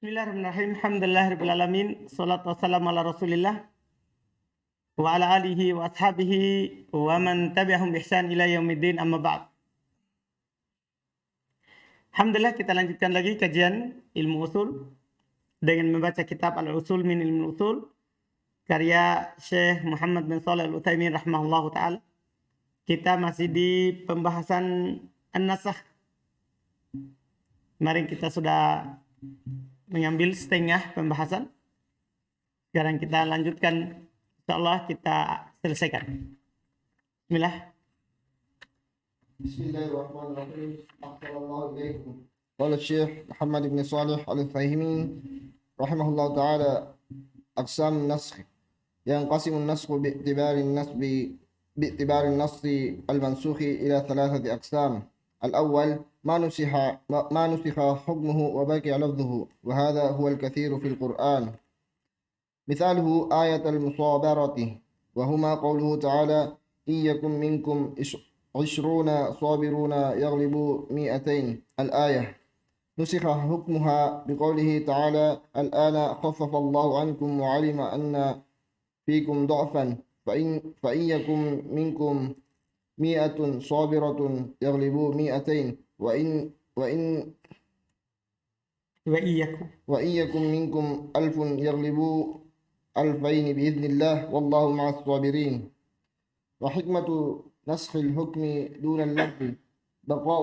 Bismillahirrahmanirrahim. Alhamdulillahirabbil alamin. Shalatu wassalamu ala Rasulillah wa ala alihi wa ashabihi wa man tabi'ahum bi ihsan ila yaumiddin, amma ba'd. Alhamdulillah, kita lanjutkan lagi kajian ilmu usul dengan membaca kitab Al-Usul min Ilmu Usul karya Syekh Muhammad bin Shalih Al-Utsaimin rahimahullahu taala. Kita masih di pembahasan an-nasakh. Kemarin kita sudah mengambil setengah pembahasan. Sekarang kita lanjutkan, insyaallah kita selesaikan. Bismillah. Bismillahirrahmanirrahim. Assalamualaikum alaikum. Qala Syekh Muhammad bin Shalih Al-Utsaimin rahimahullah taala, aqsam an-nasakh. Yanqasimu an-nasakh bi'tibari an-nass al-mansukh ila thalathati aqsam. الأول ما نسخ حكمه وبقي لفظه، وهذا هو الكثير في القرآن. مثاله آية المصابرة، وهما قوله تعالى: إن يكن منكم 20 صابرون يغلبوا 200. الآية نسخ حكمها بقوله تعالى: الآن خفف الله عنكم وعلم أن فيكم ضعفا فإن يكن منكم 100 صابرة يغلبوا 200 وإن يكن منكم 1000 يغلبوا 2000 بإذن الله والله مع الصابرين. وحكمة نسخ الحكم دون اللفظ بقاء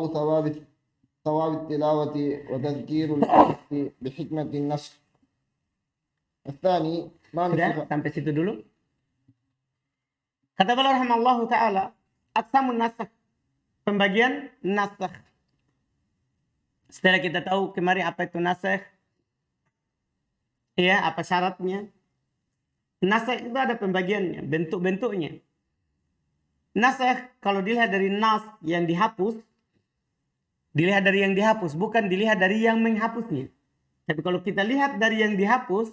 ثواب التلاوة وتذكير الحق بحكمة النسخ. الثاني ما Sudah sampai situ dulu. Kata beliau rahimallahu taala, aqsamun nasakh, pembagian nasakh. Setelah kita tahu kemarin apa itu nasakh, ya, apa syaratnya. Nasakh itu ada pembagiannya, bentuk-bentuknya. Nasakh kalau dilihat dari nas yang dihapus, dilihat dari yang dihapus, bukan dilihat dari yang menghapusnya. Tapi kalau kita lihat dari yang dihapus,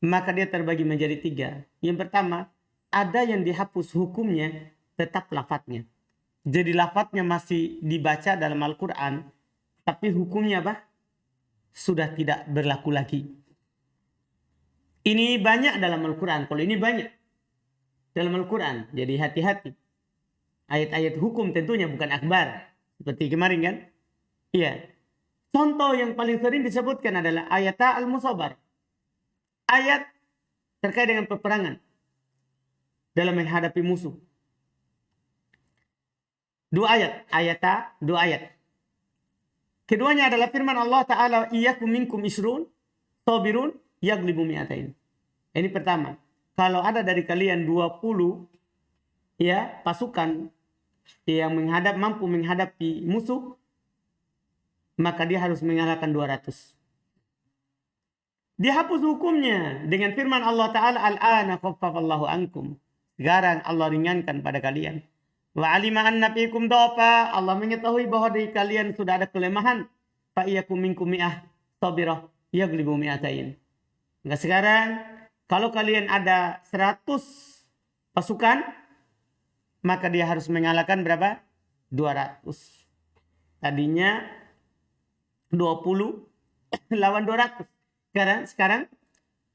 maka dia terbagi menjadi 3. Yang pertama, ada yang dihapus hukumnya, tetap lafadznya. Jadi lafadznya masih dibaca dalam Al-Quran, tapi hukumnya apa? Sudah tidak berlaku lagi. Ini banyak dalam Al-Quran. Kalau ini banyak dalam Al-Quran, jadi hati-hati. Ayat-ayat hukum tentunya bukan akhbar. Seperti kemarin kan? Iya. Contoh yang paling sering disebutkan adalah ayat al-musabar. Ayat terkait dengan peperangan dalam menghadapi musuh. 2 ayat, dua ayat. Keduanya adalah firman Allah Ta'ala, iyyakum minkum isrun sabirun yaglibu mi'atain. Ini pertama. Kalau ada dari kalian 20 ya pasukan yang mampu menghadapi musuh, maka dia harus mengalahkan 200. Dihapus hukumnya dengan firman Allah Ta'ala, al-ana khaffafallahu ankum. Sekarang Allah ringankan pada kalian. Wa alima anna fikum dhafa, Allah mengetahui bahwa dari kalian sudah ada kelemahan. Fa iyakum minkum mi'ah sabirah yaglibu mi'atain. Enggak, sekarang kalau kalian ada 100 pasukan, maka dia harus mengalahkan berapa? 200. Tadinya 20 lawan 200. Sekarang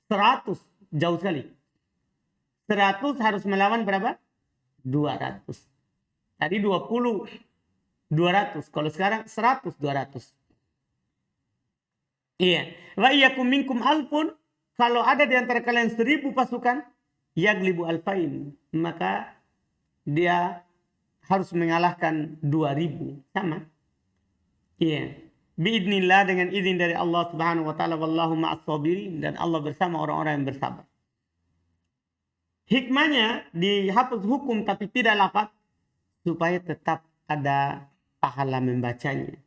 100, jauh sekali. 100 harus melawan berapa? 200. Tadi 20, 200. Kalau sekarang 100, 200. Iya. Wa iyyakum minkum alfun. Kalau ada di antara kalian 1000 pasukan, yaglibu alfain. Maka dia harus mengalahkan 2000. Sama. Iya. Biidnillah, dengan izin dari Allah Subhanahu wa taala, wallahu ma'as sabirin, dan Allah bersama orang-orang yang bersabar. Hikmahnya dihapus hukum tapi tidak lafaz, supaya tetap ada pahala membacanya.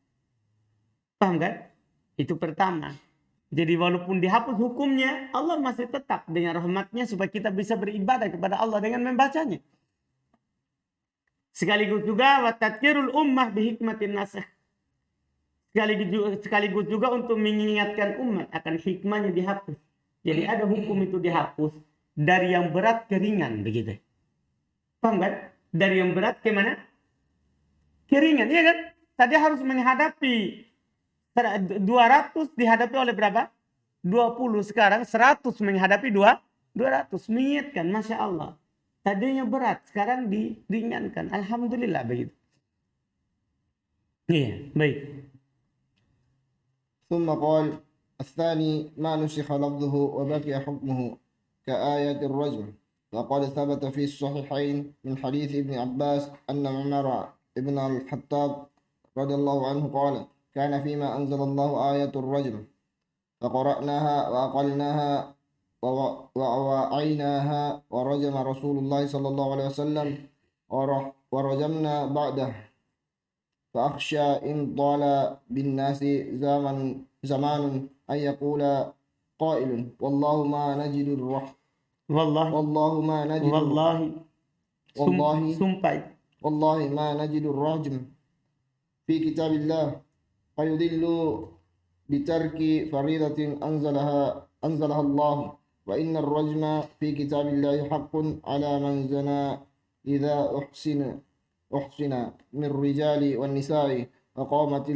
Paham kan? Itu pertama. Jadi walaupun dihapus hukumnya, Allah masih tetap dengan rahmatnya supaya kita bisa beribadah kepada Allah dengan membacanya. Sekaligus juga wa tadhkirul ummah bi hikmatin nasakh. Sekaligus juga untuk mengingatkan umat akan hikmahnya dihapus. Jadi ada hukum itu dihapus dari yang berat ke ringan, begitu. Paham kan? Dari yang berat ke mana? Ke ringan, iya kan? Tadi harus menghadapi 200 dihadapi oleh berapa? 20 sekarang 100 menghadapi 200. Mengingatkan, Masya Allah. Tadinya berat, sekarang diringankan. Alhamdulillah begitu. Iya, baik. ثم قال الثاني ما نسخ لفظه وبقي حكمه كآية الرجم، وقد ثبت في الصحيحين من حديث ابن عباس أن عمر بن الخطاب رضي الله عنه قال كان فيما أنزل الله آية الرجم فقرأناها وأقلناها ووعيناها ورجم رسول الله صلى الله عليه وسلم ورجمنا بعده فأخشى إن طال بالناس زمان أن يقول قائل والله ما نجد Wallahi, والله ما نجد wallahi, والله sumpah. والله ما نجد الرجم في كتاب الله فيضل بترك فريضة أنزلها الله وإن الرجم في كتاب الله حق على من زنى إذا أحسن من الرجال والنساء وقامت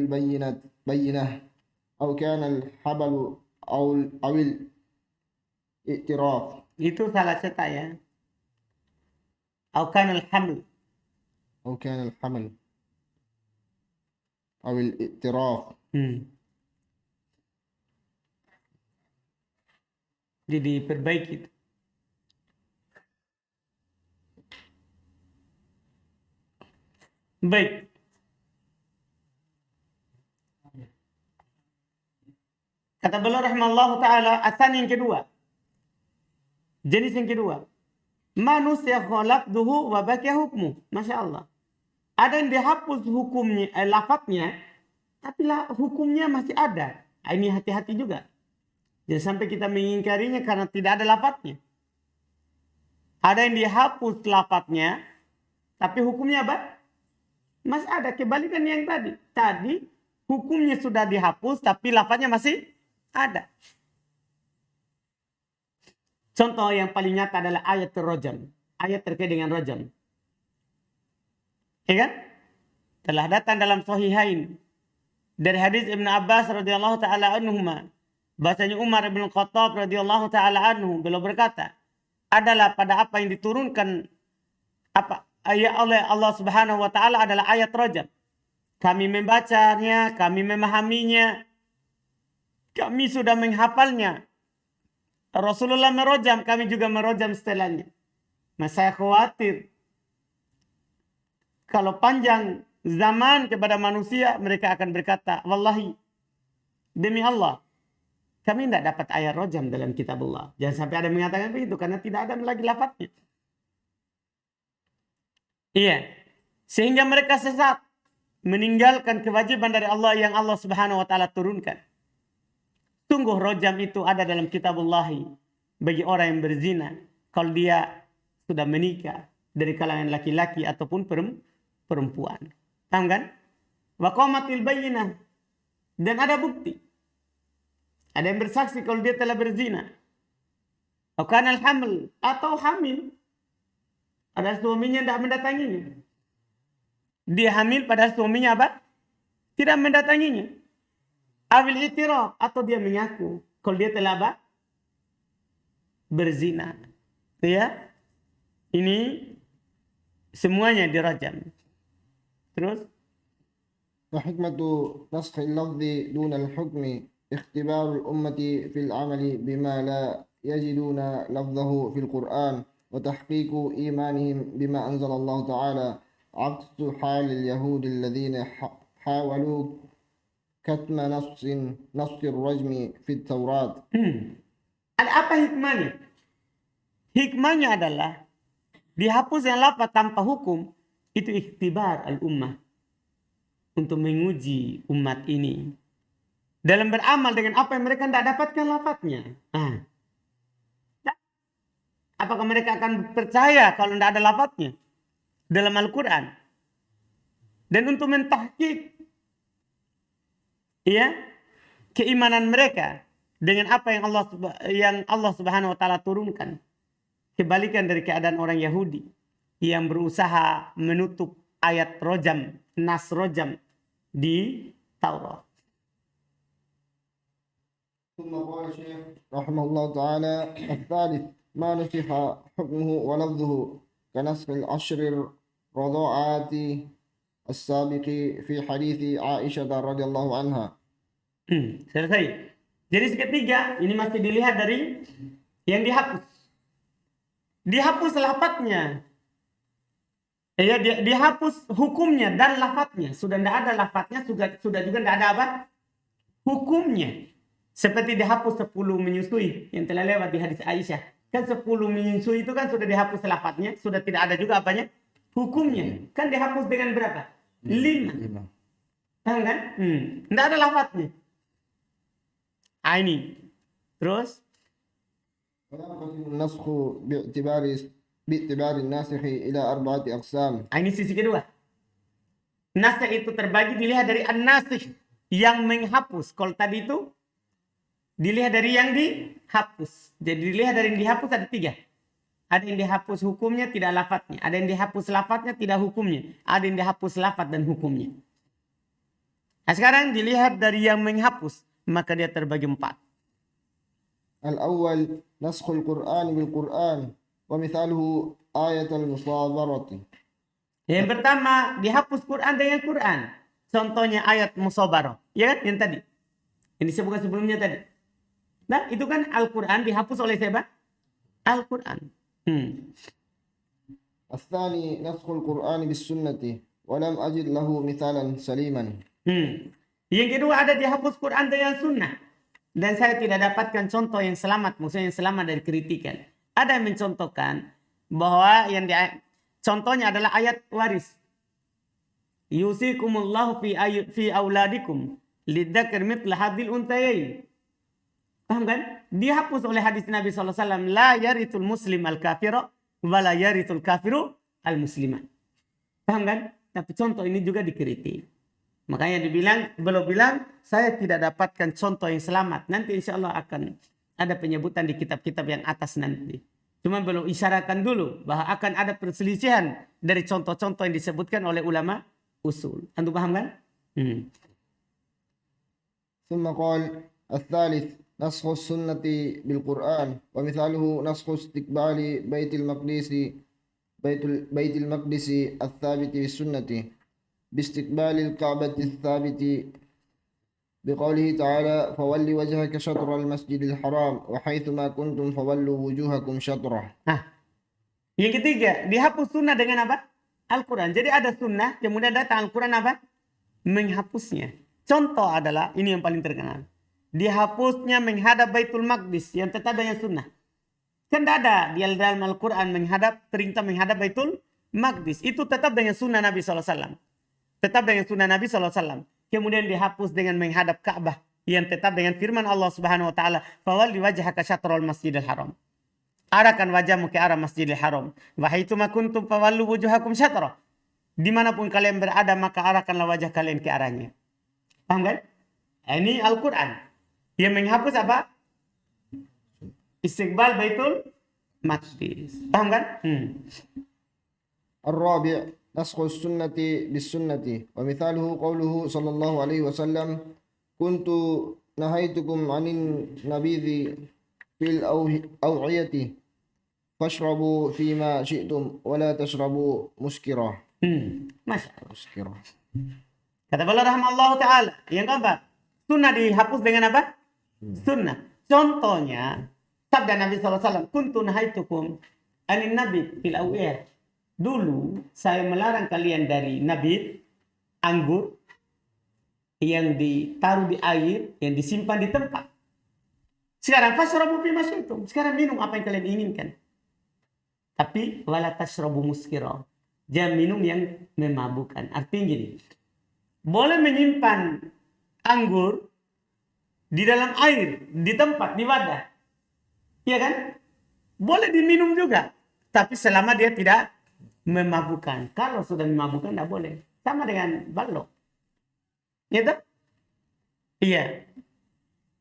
بينة أو كان الحبل أو الاعتراف Itu salah cetak ya. Aukan al-haml. أو كان الحمل أو الاعتراف. Jadi diperbaiki itu. Baik. Kata beliau rahimahullah ta'ala, asan yang kedua. Jenis yang kedua. Manusia khalaqduhu wa baqiya hukmu. Masya Allah. Ada yang dihapus hukumnya, lafadznya, tapi hukumnya masih ada. Ini hati-hati juga. Jangan sampai kita mengingkarinya karena tidak ada lafadznya. Ada yang dihapus lafadznya, tapi hukumnya apa? Masih ada. Kebalikan yang tadi. Tadi hukumnya sudah dihapus, tapi lafadznya masih ada. Contoh yang paling nyata adalah ayat rajam. Ayat terkait dengan rajam. Ya kan? Telah datang dalam Sahihain dari hadis Ibnu Abbas radhiyallahu taala anhuma, bahasanya Umar bin Khattab radhiyallahu taala anhu beliau berkata, adalah pada apa yang diturunkan apa ayat oleh Allah Subhanahu wa taala adalah ayat rajam. Kami membacanya, kami memahaminya, kami sudah menghafalnya. Rasulullah merojam, kami juga merojam setelahnya. Nah, saya khawatir kalau panjang zaman kepada manusia, mereka akan berkata, wallahi, demi Allah, kami tidak dapat ayat rojam dalam kitab Allah. Jangan sampai ada yang mengatakan begitu, karena tidak ada lagi lafadznya. Iya. Sehingga mereka sesat, meninggalkan kewajiban dari Allah yang Allah Subhanahu wa taala turunkan. Sungguh rojam itu ada dalam kitabullahi bagi orang yang berzina kalau dia sudah menikah dari kalangan laki-laki ataupun perempuan. Paham kan? Wa qamatil bayyinah, dan ada bukti. Ada yang bersaksi kalau dia telah berzina. Wa kana al-haml, atau hamil. Ada suaminya tidak mendatanginya. Dia hamil pada suaminya apa? Tidak mendatanginya. Awil itiraf, atau dia mengaku kalau dia telah apa? Berzina. Ya? Ini semuanya dirajam. Terus وحكمة نسخ اللفظ دون الحكم اختبار الأمة في العمل بما لا يجدون لفظه في القرآن وتحقيق إيمانهم بما أنزل الله تعالى عكس حال اليهود الذين حاولوا كتم نص الرجم في التوراة. Ada apa hikmahnya? Hikmahnya adalah dihapusnya lafaz tanpa hukum itu ikhtibar al-ummah, untuk menguji umat ini dalam beramal dengan apa yang mereka tidak dapatkan lafaznya. Apakah mereka akan percaya kalau tidak ada lafaznya dalam Al-Quran? Dan untuk mentahqiq keimanan mereka dengan apa yang Allah Subhanahu wa taala turunkan. Kebalikan dari keadaan orang Yahudi yang berusaha menutup ayat rojam, nas rojam di Taurat. ثم قال الشيخ رحمه الله تعالى: الثالث ما نسخ حكمه ولفظه كنسخ العشر الرضاعات السابق في حديث عائشة رضي الله عنها. Selesai. Jadi ketiga ini masih dilihat dari yang dihapus. Dihapus lafadznya. Ya, dihapus hukumnya dan lafadznya. Sudah tidak ada lafadznya, sudah juga tidak ada apa? Hukumnya. Seperti dihapus 10 menyusui yang telah lewat di hadis Aisyah. Kan 10 menyusui itu kan sudah dihapus lafadznya, sudah tidak ada juga apanya? Hukumnya. Kan dihapus dengan berapa? 5. Paham kan? Tidak ada lafadznya. Ini. Terus? النسخ باعتبار الناسخ إلى 4 أقسام. Ini sisi kedua. Naskah itu terbagi dilihat dari an-nasikh yang menghapus. Kalau tadi itu dilihat dari yang dihapus. Jadi dilihat dari yang dihapus ada 3. Ada yang dihapus hukumnya tidak lafadznya. Ada yang dihapus lafadznya tidak hukumnya. Ada yang dihapus lafadz dan hukumnya. Nah, sekarang dilihat dari yang menghapus. Maka dia terbagi 4. الأول نسخ القرآن بالقرآن ومثاله آية المصابرة. Yang pertama dihapus Quran dengan Quran. Contohnya ayat musabarah. Ya kan? Yang tadi. Yang disebutkan sebelumnya tadi. Nah itu kan Al-Quran dihapus oleh siapa? Al-Quran. الثاني نسخ القرآن بالسنة ولم أجد له مثالا سليما. Yang kedua ada dihapus Quran dengan sunnah. Dan saya tidak dapatkan contoh yang selamat. Maksudnya yang selamat dari kritikan. Ada yang mencontohkan bahwa yang contohnya adalah ayat waris. Yusikumullahu fi auladikum lidzakir mithla hadil untayain. Paham kan? Dihapus oleh hadis Nabi SAW. La yarithul muslim al-kafira wa la yarithul kafiru al-musliman. Paham kan? Tapi contoh ini juga dikritik. Makanya beliau bilang, saya tidak dapatkan contoh yang selamat. Nanti insya Allah akan ada penyebutan di kitab-kitab yang atas nanti. Cuma beliau isyaratkan dulu bahwa akan ada perselisihan dari contoh-contoh yang disebutkan oleh ulama usul. Antum paham kan? ثم قال الثالث نسخ السنة بالقرآن ومثاله نسخ استقبال بيت المقدس الثابت بالسنة باستقبال الكعبة الثابت بقوله تعالى فول وجهك شطر المسجد الحرام وحيثما كنتم فولوا وجوهكم شطره. Nah, yang ketiga dihapus sunnah dengan apa? Al-Quran. Jadi ada sunnah, kemudian datang Al-Quran apa? Menghapusnya. Contoh adalah, ini yang paling terkenal. Dihapusnya menghadap Baitul Maqdis yang tetap dengan sunnah. Kan tidak ada di dalam Al-Quran perintah menghadap Baitul Maqdis. Itu tetap dengan sunnah Nabi SAW. Tetap dengan sunnah Nabi SAW. Kemudian dihapus dengan menghadap Ka'bah. Yang tetap dengan firman Allah Subhanahu Wa Taala. Fawalli wajhaka syatrul masjidil haram. Arahkan wajahmu ke arah masjidil haram. Wa haitsuma kuntum fawallu wujuhakum syatrah. Dimanapun kalian berada maka arahkanlah wajah kalian ke arahnya. Paham kan? Ini Al-Quran. Yang menghapus apa? Istiqbal Baitul Maqdis. Paham kan? الرابع نسخ السنة بالسنة ومثاله قوله صلى الله عليه وسلم كنت نهيتكم عن النبيذ في الأوعية فاشربوا فيما شئتم ولا تشربوا مسكرا. مسكرا. Kata beliau rahimahullah ta'ala. Yang keempat. Sunnah dihapus dengan apa? Sunnah. Contohnya. Sabda Nabi SAW. Kuntu nahaitukum anin nabi fil awiyah. Dulu saya melarang kalian dari nabit, anggur, yang ditaruh di air, yang disimpan di tempat. Sekarang fashrabu fi masyitum. Sekarang minum apa yang kalian inginkan. Tapi wala tashrabu muskira. Jangan minum yang memabukkan. Artinya gini. Boleh menyimpan anggur di dalam air, di tempat, di wadah. Iya kan? Boleh diminum juga. Tapi selama dia tidak memabukkan. Kalau sudah memabukkan tidak boleh. Sama dengan balok. Gitu? Iya.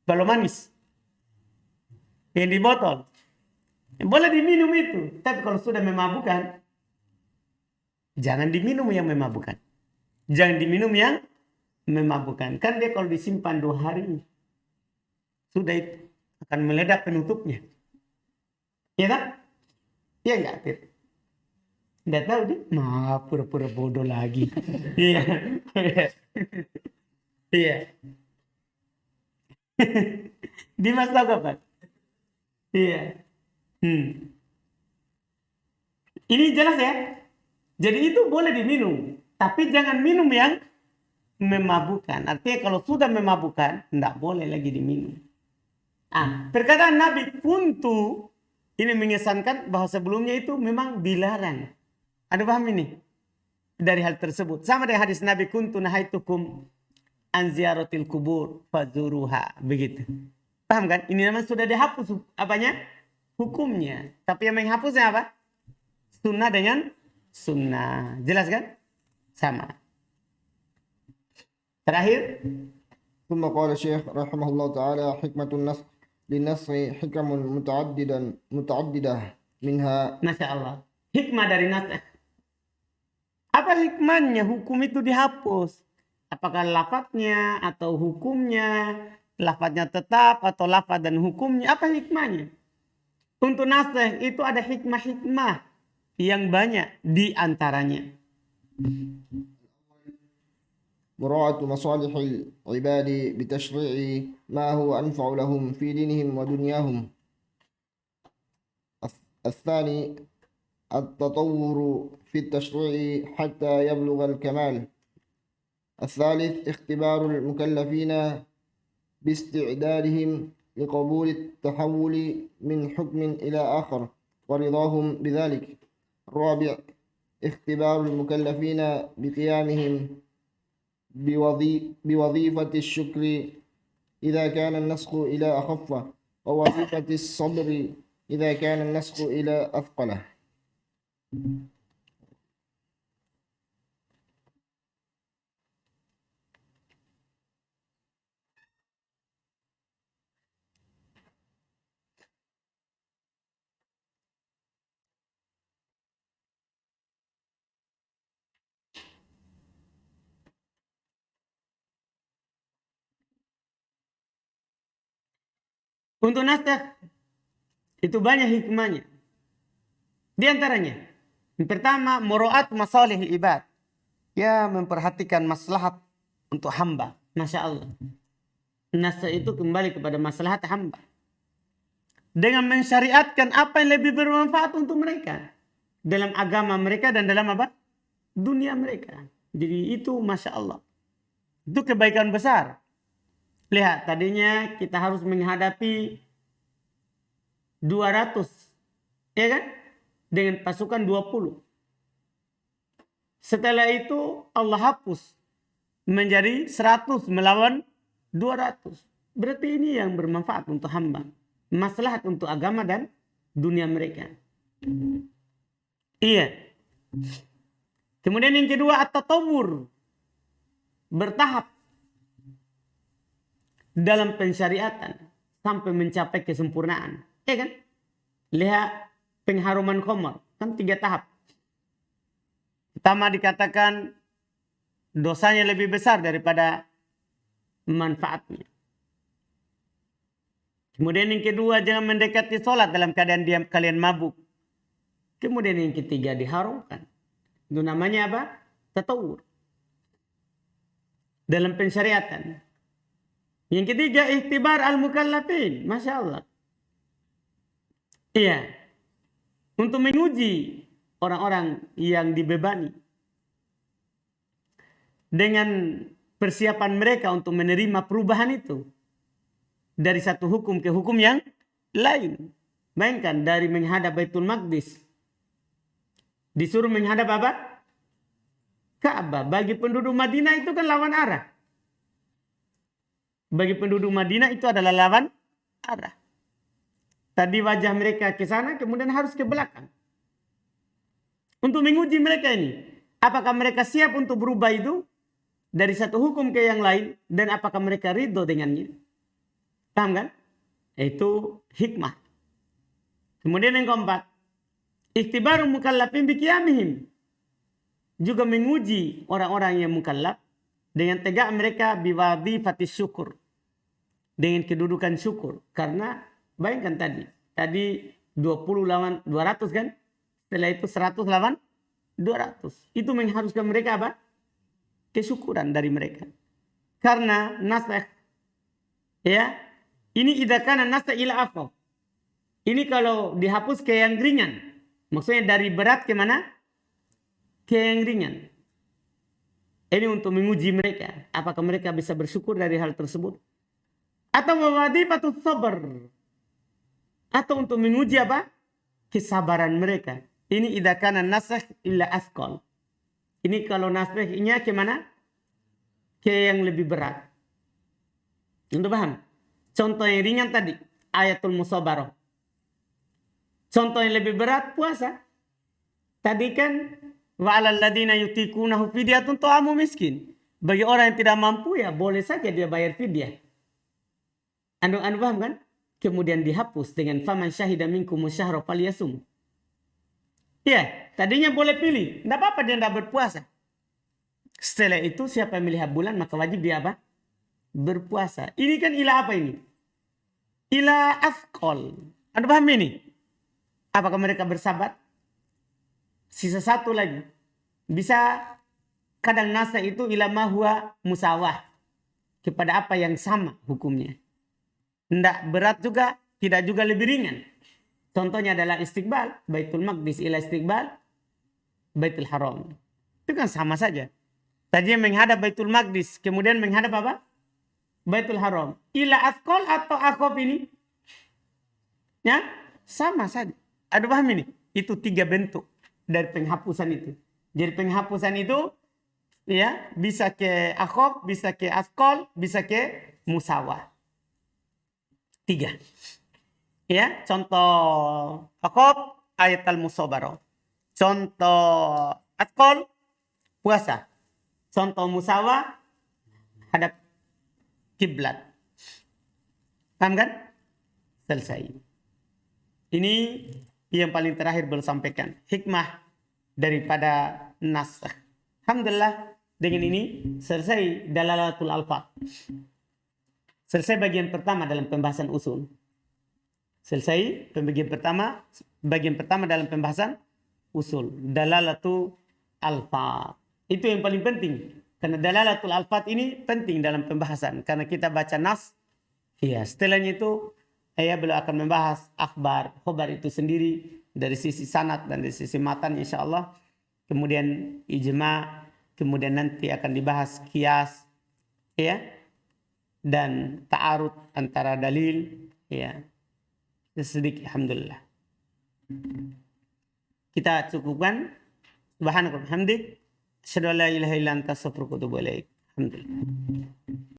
Balok manis. Yang di botol. Boleh diminum itu. Tapi kalau sudah memabukkan, jangan diminum yang memabukkan. Jangan diminum yang memabukkan. Kan dia kalau disimpan 2 hari, sudah itu akan meledak penutupnya. Iya tak? Iya enggak, Tit? Enggak tahu dia. Maaf, pura-pura bodoh lagi. Iya. Iya. Dimas tahu kapan? Iya. Hmm. Ini jelas ya. Jadi itu boleh diminum. Tapi jangan minum yang memabukkan. Artinya kalau sudah memabukkan, tidak boleh lagi diminum. Perkataan Nabi kuntu ini mengesankan bahwa sebelumnya itu memang dilarang. Ada paham ini? Dari hal tersebut. Sama dengan hadis Nabi kuntu nahaitukum an ziyaratil kubur fazuruha. Begitu. Paham kan? Ini namanya sudah dihapus apanya? Hukumnya. Tapi yang menghapusnya apa? Sunnah dengan sunnah. Jelas kan? Sama. Terakhir. ثم قال الشيخ رحمه الله تعالى حكمة النسخ للنسخ حكم متعددة منها. Masya Allah. Hikmah dari naskah. Apa hikmahnya hukum itu dihapus? Apakah lafadznya atau hukumnya? Lafadznya tetap atau lafadz dan hukumnya? Apa hikmahnya? Untuk naskah itu ada hikmah-hikmah yang banyak di antaranya. مراعاة مصالح العباد بتشريع ما هو أنفع لهم في دينهم ودنياهم. الثاني التطور في التشريع حتى يبلغ الكمال. الثالث اختبار المكلفين باستعدادهم لقبول التحول من حكم إلى آخر ورضاهم بذلك. الرابع اختبار المكلفين بقيامهم بوظيفة الشكر إذا كان النسخ إلى أخف ووظيفة الصبر إذا كان النسخ إلى أثقله. Untuk naskah itu banyak hikmahnya. Di antaranya, yang pertama, muraat masalih ibad. Ya, memperhatikan maslahat untuk hamba. Masya Allah. Naskah itu kembali kepada maslahat hamba. Dengan mensyariatkan apa yang lebih bermanfaat untuk mereka. Dalam agama mereka dan dalam apa? Dunia mereka. Jadi itu Masya Allah. Itu kebaikan besar. Lihat, tadinya kita harus menghadapi 200. Ya kan? Dengan pasukan 20. Setelah itu Allah hapus. Menjadi 100 melawan 200. Berarti ini yang bermanfaat untuk hamba. Maslahat untuk agama dan dunia mereka. Iya. Kemudian yang kedua, at-tatawwur. Bertahap. Dalam pensyariatan sampai mencapai kesempurnaan. Ya kan? Lihat pengharuman khamar. Kan 3 tahap. Pertama dikatakan dosanya lebih besar daripada manfaatnya. Kemudian yang kedua, jangan mendekati sholat dalam keadaan kalian mabuk. Kemudian yang ketiga, diharamkan. Itu namanya apa? Tatawur. Dalam pensyariatan. Yang ketiga, ikhtibar al-mukallafin. Masya Allah. Iya. Untuk menguji orang-orang yang dibebani. Dengan persiapan mereka untuk menerima perubahan itu. Dari satu hukum ke hukum yang lain. Bayangkan dari menghadap Baitul Maqdis. Disuruh menghadap apa? Ka'bah. Bagi penduduk Madinah itu kan lawan arah. Bagi penduduk Madinah itu adalah lawan arah. Tadi wajah mereka ke sana, kemudian harus ke belakang. Untuk menguji mereka ini. Apakah mereka siap untuk berubah itu? Dari satu hukum ke yang lain. Dan apakah mereka ridho dengannya? Paham kan? Itu hikmah. Kemudian yang keempat. Ikhtibarul mukallafin biqiyamihim. Juga menguji orang-orang yang mukallaf. Dengan tegak mereka biwadhifatis syukur. dengan kedudukan syukur. Karena bayangkan tadi 20 lawan 200 kan? Setelah itu 100 lawan 200. Itu mengharuskan mereka apa? Kesyukuran dari mereka. Karena nasakh, ya, ini idza kana nasakh ila akhaf. Ini kalau dihapus ke yang ringan. Maksudnya dari berat ke mana? Ke yang ringan. Ini untuk menguji mereka. Apakah mereka bisa bersyukur dari hal tersebut? Atau wadifatu sabar. Atau untuk menguji apa? Kesabaran mereka. Ini idza kana nasakh illa asqal. Ini kalau nasakhnya ke mana? Ke yang lebih berat. Untuk paham? Contoh yang ringan tadi, ayatul musabarah. Contoh yang lebih berat, puasa. Tadi kan, wa'alal ladina yutikunahu fidyatun ta'amu miskin. Bagi orang yang tidak mampu, ya boleh saja dia bayar fidyah. Anu paham kan? Kemudian dihapus dengan faman syahida minkum syahra falyasum. Ya, tadinya boleh pilih. Tidak apa-apa dia tidak berpuasa. Setelah itu siapa yang melihat bulan maka wajib dia apa? Berpuasa. Ini kan ilah apa ini? Ilah afqal. Anda paham ini? Apakah mereka bersabar? Sisa satu lagi. Bisa kadang nasa itu ila ma huwa musawah. Kepada apa yang sama hukumnya. Tidak berat juga, tidak juga lebih ringan. Contohnya adalah istiqbal. Baitul Maqdis ila istiqbal Baitul Haram. Itu kan sama saja. Tadinya menghadap Baitul Maqdis. Kemudian menghadap apa? Baitul Haram. Ila afqal atau akhaf ini? Ya, sama saja. Ada paham ini? Itu 3 bentuk dari penghapusan itu. Jadi penghapusan itu ya bisa ke akhaf, bisa ke afqal, bisa ke musawah. 3. Ya, contoh akhaf ayat al-musabarah. Contoh afqal puasa. Contoh musawah hadap kiblat. Paham kan? Selesai. Ini yang paling terakhir belum sampaikan. Hikmah daripada nasakh. Alhamdulillah dengan ini selesai dalalatul alfaz. Selesai bagian pertama dalam pembahasan usul. Selesai bagian pertama dalam pembahasan usul. Dalalatul alfaz. Itu yang paling penting. Karena dalalatul alfaz ini penting dalam pembahasan. Karena kita baca nas. Ya, setelahnya itu beliau akan membahas khobar itu sendiri dari sisi sanad dan dari sisi matan insyaallah. Kemudian ijma, kemudian nanti akan dibahas qiyas ya dan ta'arud antara dalil ya. Sedikit alhamdulillah. Kita cukupkan. Subhanakallahumma hamdik, asyhadu an la ilaha illa anta astaghfiruka wa atubu ilaik. Alhamdulillah.